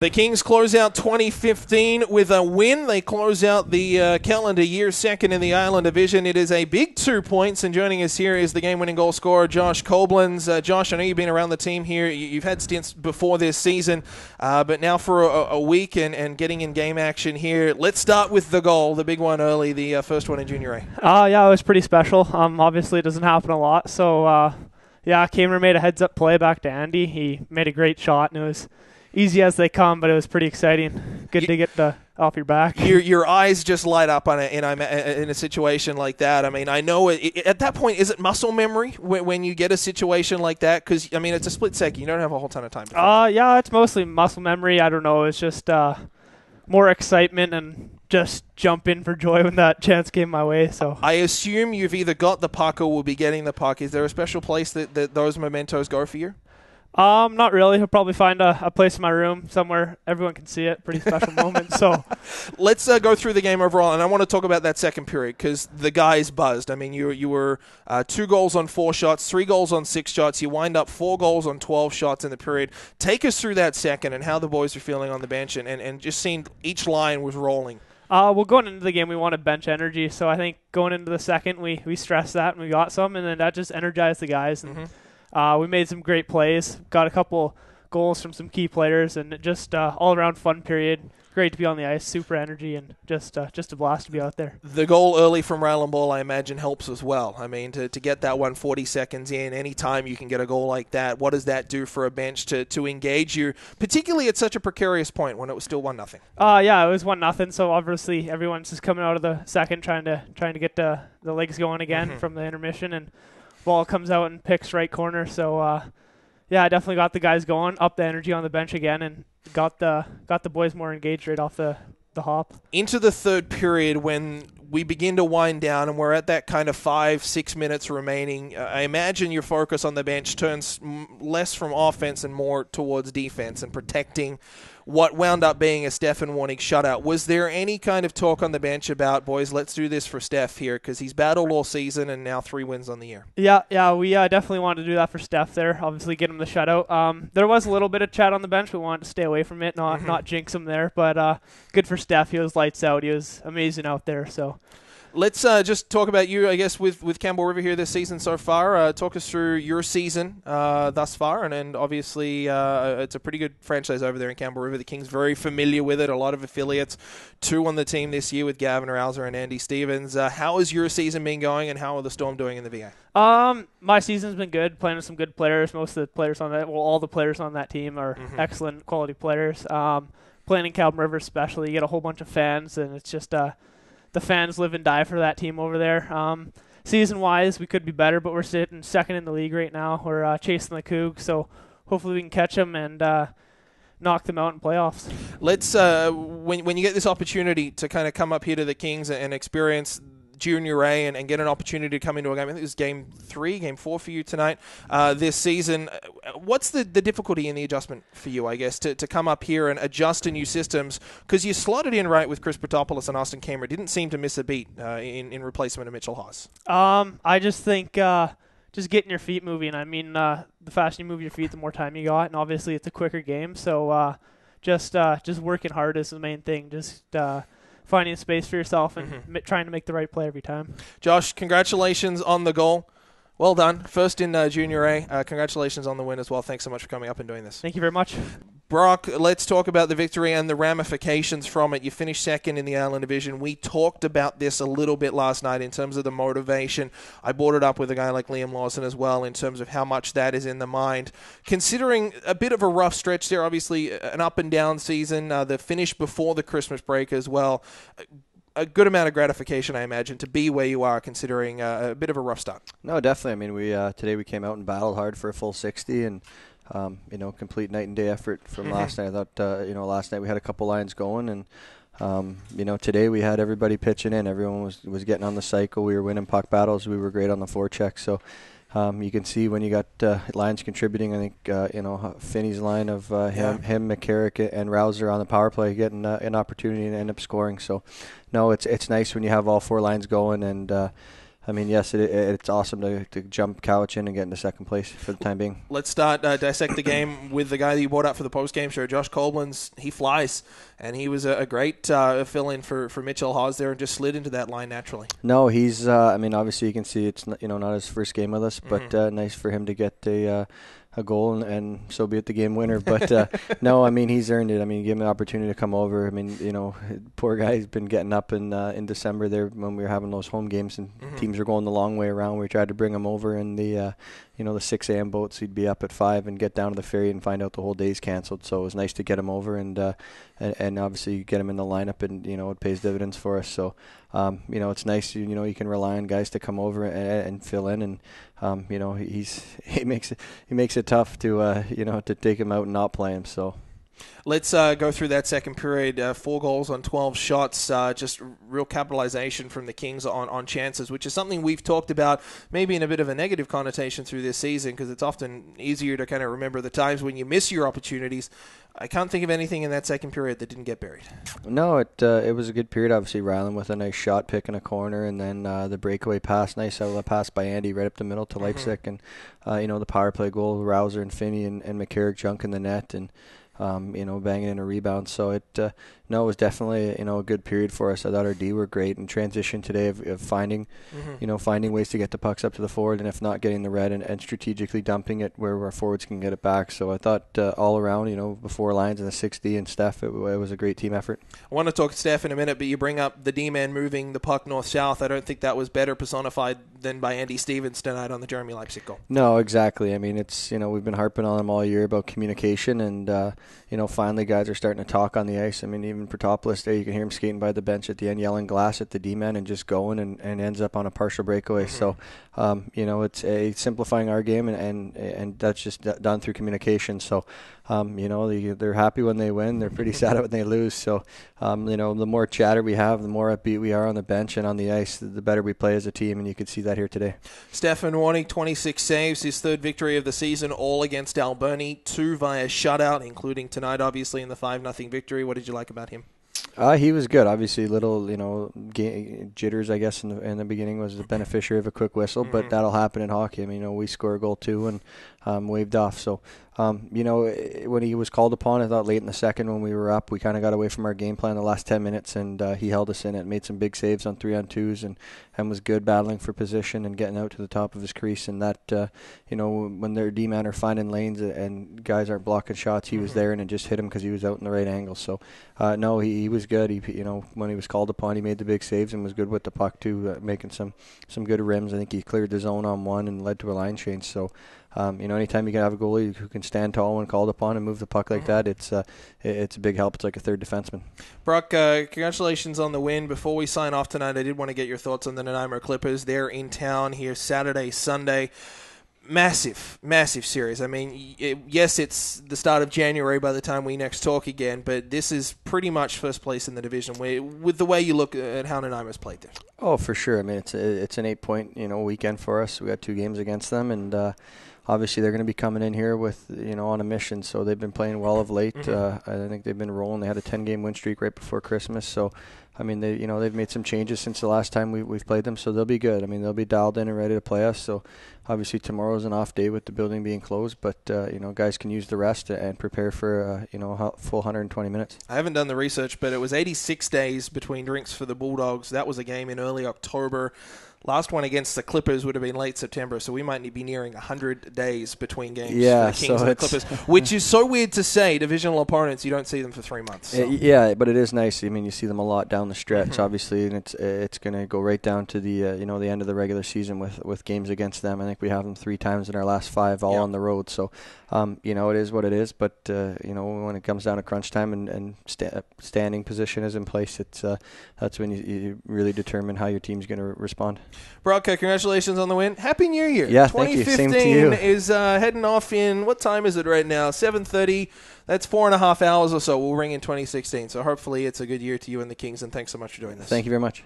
The Kings close out 2015 with a win. They close out the calendar year second in the Island Division. It is a big 2 points, and joining us here is the game-winning goal scorer, Josh Coblenz. Josh, I know you've been around the team here. You've had stints before this season, but now for a week and getting in game action here. Let's start with the goal, the big one early, the first one in Junior A. Yeah, it was pretty special. Obviously, it doesn't happen a lot, so Kamer made a heads-up play back to Andy. He made a great shot, and it was easy as they come, but it was pretty exciting. Good to get off your back. Your eyes just light up in a situation like that. I mean, I know at that point, is it muscle memory when you get a situation like that? Because, I mean, it's a split second. You don't have a whole ton of time. Yeah, it's mostly muscle memory. I don't know. It's just more excitement and just jump in for joy when that chance came my way. So I assume you've either got the puck or will be getting the puck. Is there a special place that those mementos go for you? Not really. I'll probably find a place in my room somewhere everyone can see it. Pretty special moment. So let's go through the game overall, and I want to talk about that second period because the guys buzzed. I mean, you were 2 goals on 4 shots, 3 goals on 6 shots. You wind up 4 goals on 12 shots in the period. Take us through that second and how the boys are feeling on the bench and just seeing each line was rolling. Well, going into the game, we wanted bench energy. So I think going into the second, we stressed that and we got some, and then that just energized the guys. And we made some great plays, got a couple goals from some key players, and just all-around fun period. Great to be on the ice, super energy, and just a blast to be out there. The goal early from Ryland Ball, I imagine, helps as well. I mean, to get that 40 seconds in, any time you can get a goal like that, what does that do for a bench to engage you, particularly at such a precarious point when it was still 1-0? Yeah, it was 1-0, so obviously everyone's just coming out of the second trying to get the legs going again from the intermission, and ball comes out and picks right corner. So I definitely got the guys going, up the energy on the bench again, and got the boys more engaged right off the hop. Into the third period, when we begin to wind down and we're at that kind of 5-6 minutes remaining, I imagine your focus on the bench turns less from offense and more towards defense and protecting what wound up being a Stefan Warnig shutout. Was there any kind of talk on the bench about, boys, let's do this for Steph here, because he's battled all season and now 3 wins on the year? Yeah, we definitely wanted to do that for Steph there, obviously get him the shutout. There was a little bit of chat on the bench. We wanted to stay away from it, not jinx him there, but good for Steph. He was lights out. He was amazing out there. So let's just talk about you, I guess, with Campbell River here this season so far. Talk us through your season thus far, and obviously it's a pretty good franchise over there in Campbell River. The Kings very familiar with it, a lot of affiliates. 2 on the team this year with Gavin Rouser and Andy Stevens. How has your season been going, and how are the Storm doing in the VA? My season's been good, playing with some good players. Most of the players on that, all the players on that team are excellent quality players. Playing in Campbell River especially, you get a whole bunch of fans, and it's just the fans live and die for that team over there. Season-wise, we could be better, but we're sitting second in the league right now. We're chasing the Cougs, so hopefully we can catch them and knock them out in playoffs. Let's when you get this opportunity to kind of come up here to the Kings and experience Junior A and get an opportunity to come into a game. I think it was game 4 for you tonight this season. What's the difficulty in the adjustment for you, I guess, to come up here and adjust to new systems? Because you slotted in right with Chris Protopoulos and Austin Cameron. Didn't seem to miss a beat in replacement of Mitchell Haas. I just think just getting your feet moving. I mean, the faster you move your feet, the more time you got, and obviously it's a quicker game. So just working hard is the main thing. Just finding space for yourself and trying to make the right play every time. Josh, congratulations on the goal. Well done. First in Junior A. Congratulations on the win as well. Thanks so much for coming up and doing this. Thank you very much. Brock, let's talk about the victory and the ramifications from it. You finished second in the Island Division. We talked about this a little bit last night in terms of the motivation. I brought it up with a guy like Liam Lawson as well in terms of how much that is in the mind. Considering a bit of a rough stretch there, obviously an up-and-down season, the finish before the Christmas break as well, a good amount of gratification, I imagine, to be where you are, considering a bit of a rough start. No, definitely. I mean, we today we came out and battled hard for a full 60, and complete night and day effort from last night. I thought, last night we had a couple lines going, and today we had everybody pitching in. Everyone was getting on the cycle. We were winning puck battles. We were great on the forecheck. So you can see when you got lines contributing. I think Finney's line of him, McCarrick, and Rouser on the power play getting an opportunity and end up scoring. So no, it's nice when you have all 4 lines going, and I mean, yes, it's awesome to jump Cowichan and get into second place for the time being. Let's start dissect the game with the guy that you brought up for the post-game show, Josh Coblenz. He flies, and he was a great fill-in for Mitchell Hawes there and just slid into that line naturally. No, he's, I mean, obviously you can see it's not, not his first game with us, but nice for him to get a goal and so be it the game winner. But no, I mean, he's earned it. I mean, give him an opportunity to come over. I mean, poor guy's been getting up in December there when we were having those home games and teams were going the long way around. We tried to bring him over in the 6 a.m. boats. He'd be up at 5 and get down to the ferry and find out the whole day's canceled. So it was nice to get him over and obviously get him in the lineup, and it pays dividends for us. So it's nice. You can rely on guys to come over and fill in, and he makes it tough to take him out and not play him. So. Let's go through that second period. 4 goals on 12 shots, just real capitalization from the Kings on chances, which is something we've talked about maybe in a bit of a negative connotation through this season, because it's often easier to kind of remember the times when you miss your opportunities. I can't think of anything in that second period that didn't get buried. No, it was a good period. Obviously, Ryland with a nice shot pick in a corner, and then the breakaway pass, nice outlet pass by Andy right up the middle to Leipzig, and the power play goal, Rouser and Finney and McCarrick junk in the net, and banging in a rebound. So it was definitely a good period for us. I thought our D were great in transition today of finding finding ways to get the pucks up to the forward, and if not, getting the red and strategically dumping it where our forwards can get it back. So I thought all around, before lines and the 6D and Steph, it was a great team effort. I want to talk to Steph in a minute, but you bring up the D-man moving the puck north-south. I don't think that was better personified than by Andy Stevens tonight on the Jeremy Leipzig goal. No, exactly. I mean, it's we've been harping on him all year about communication, and finally guys are starting to talk on the ice. I mean, even Protopoulos there, you can hear him skating by the bench at the end, yelling glass at the D-man and just going and ends up on a partial breakaway. So, it's simplifying our game, and that's just done through communication. So, they're happy when they win. They're pretty sad when they lose. So, the more chatter we have, the more upbeat we are on the bench and on the ice, the better we play as a team, and you could see that here today. Stefan Warnick, 26 saves, his third victory of the season, all against Alberni, 2 via shutout, including tonight, obviously, in the 5-0 victory. What did you like about him? He was good. Obviously, little jitters, I guess, in the beginning was the beneficiary of a quick whistle, but that'll happen in hockey. I mean, we score a goal too and waved off. So, when he was called upon, I thought late in the second when we were up, we kind of got away from our game plan the last 10 minutes, and he held us in it, made some big saves on 3-on-2s, and was good battling for position and getting out to the top of his crease. And that, when their D-man are finding lanes and guys aren't blocking shots, he was there and it just hit him because he was out in the right angle. So, no, he was good. He, when he was called upon, he made the big saves and was good with the puck too, making some good rims. I think he cleared the zone on one and led to a line change. So, anytime you can have a goalie who can stand tall when called upon and move the puck like that, it's a big help. It's like a third defenseman. Brock, congratulations on the win. Before we sign off tonight, I did want to get your thoughts on the Nanaimo Clippers. They're in town here Saturday, Sunday. Massive series. I mean, yes, it's the start of January by the time we next talk again, but this is pretty much first place in the division with the way you look at how Nanaimo's played this. Oh, for sure. I mean, it's an 8-point weekend for us. We got 2 games against them, and obviously they're going to be coming in here with on a mission. So they've been playing well of late. I think they've been rolling. They had a 10-game win streak right before Christmas. So, I mean, they've made some changes since the last time we've played them. So they'll be good. I mean, they'll be dialed in and ready to play us. So obviously tomorrow's an off day with the building being closed, but guys can use the rest and prepare for a full 120 minutes. I haven't done the research, but it was 86 days between drinks for the Bulldogs. That was a game in early October. Last one against the Clippers would have been late September, so we might be nearing 100 days between games for the Kings and the Clippers, which is so weird to say. Divisional opponents, you don't see them for 3 months. So. Yeah, but it is nice. I mean, you see them a lot down the stretch, obviously, and it's going to go right down to the the end of the regular season with games against them. I think we have them 3 times in our last 5, all on the road. So, it is what it is. But when it comes down to crunch time and standing position is in place, that's when you really determine how your team's going to respond. Brock, congratulations on the win. Happy New Year. Yeah, thank you. Same to you. 2015 is heading off in, what time is it right now? 7:30. That's 4.5 hours or so. We'll ring in 2016. So hopefully it's a good year to you and the Kings, and thanks so much for doing this. Thank you very much.